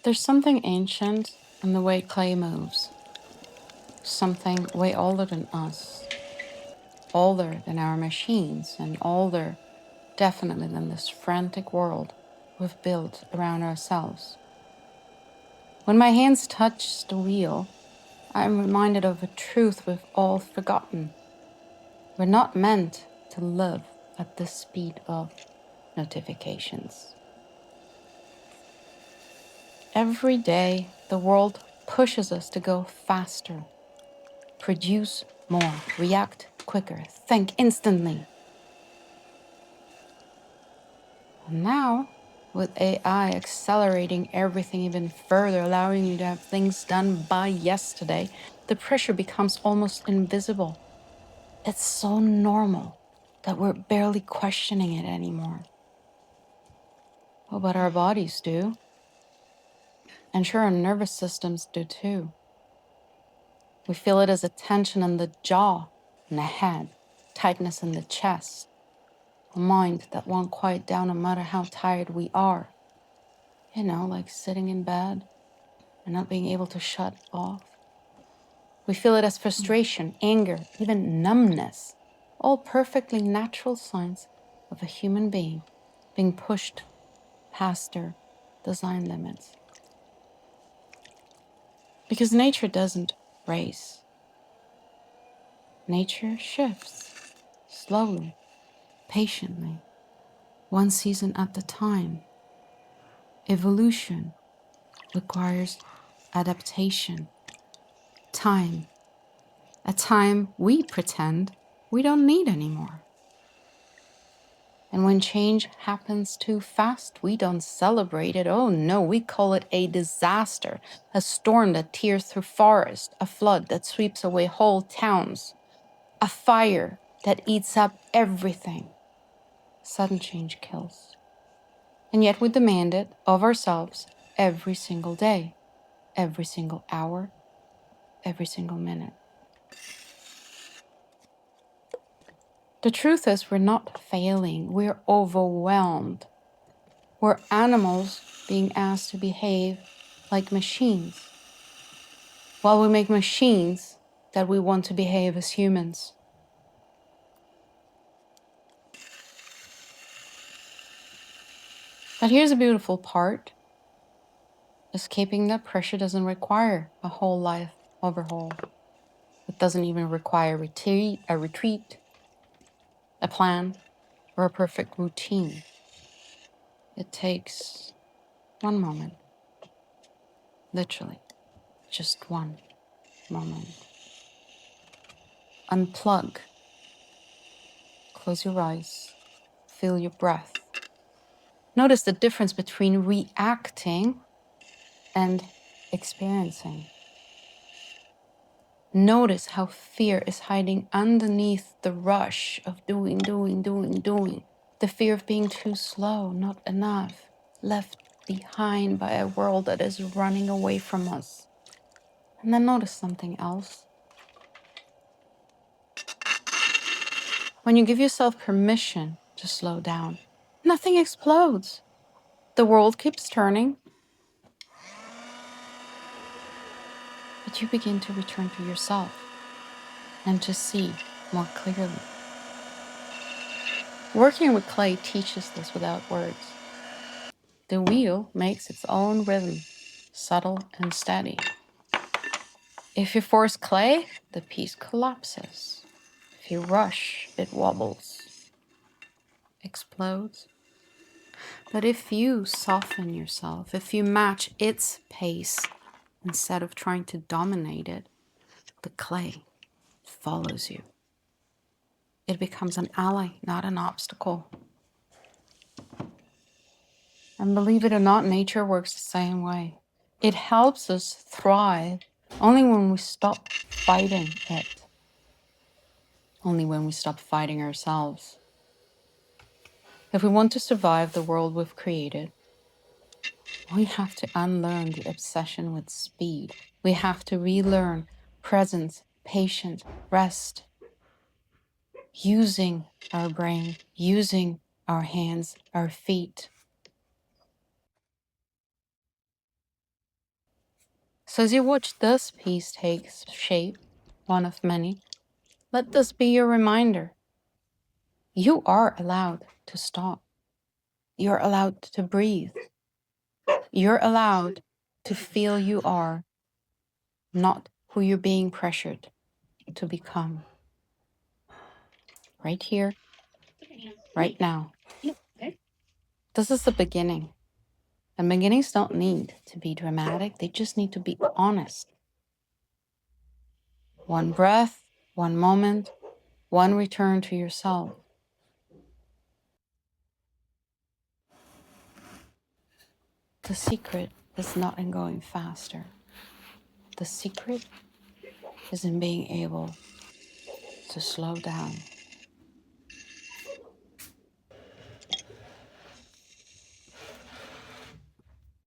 There's something ancient in the way clay moves, something way older than us, older than our machines, and older, definitely, than this frantic world we've built around ourselves. When my hands touch the wheel, I'm reminded of a truth we've all forgotten. We're not meant to live at the speed of notifications. Every day, the world pushes us to go faster, produce more, react quicker, think instantly. And now, with AI accelerating everything even further, allowing you to have things done by yesterday, the pressure becomes almost invisible. It's so normal that we're barely questioning it anymore. Oh, but our bodies do. And sure, our nervous systems do too. We feel it as a tension in the jaw, in the head, tightness in the chest, a mind that won't quiet down no matter how tired we are. You know, like sitting in bed and not being able to shut off. We feel it as frustration, anger, even numbness, all perfectly natural signs of a human being being pushed past their design limits. Because nature doesn't race. Nature shifts, slowly, patiently, one season at a time. Evolution requires adaptation, time, a time we pretend we don't need anymore. And when change happens too fast, we don't celebrate it. Oh no, we call it a disaster, a storm that tears through forests, a flood that sweeps away whole towns, a fire that eats up everything. Sudden change kills. And yet we demand it of ourselves every single day, every single hour, every single minute. The truth is, we're not failing, we're overwhelmed. We're animals being asked to behave like machines, while we make machines that we want to behave as humans. But here's a beautiful part. Escaping that pressure doesn't require a whole life overhaul. It doesn't even require a retreat, a plan, or a perfect routine. It takes one moment. Literally, just one moment. Unplug. Close your eyes. Feel your breath. Notice the difference between reacting and experiencing. Notice how fear is hiding underneath the rush of doing. The fear of being too slow, not enough, left behind by a world that is running away from us. And then notice something else. When you give yourself permission to slow down, nothing explodes. The world keeps turning, but you begin to return to yourself and to see more clearly. Working with clay teaches this without words. The wheel makes its own rhythm, subtle and steady. If you force clay, the piece collapses. If you rush, it wobbles, explodes. But if you soften yourself, if you match its pace instead of trying to dominate it, the clay follows you. It becomes an ally, not an obstacle. And believe it or not, nature works the same way. It helps us thrive only when we stop fighting it. Only when we stop fighting ourselves. If we want to survive the world we've created, we have to unlearn the obsession with speed. We have to relearn presence, patience, rest, using our brain, using our hands, our feet. So as you watch this piece take shape, one of many, let this be your reminder. You are allowed to stop. You're allowed to breathe. You're allowed to feel you are, not who you're being pressured to become. Right here, right now. This is the beginning. And beginnings don't need to be dramatic, they just need to be honest. One breath, one moment, one return to yourself. The secret is not in going faster. The secret is in being able to slow down.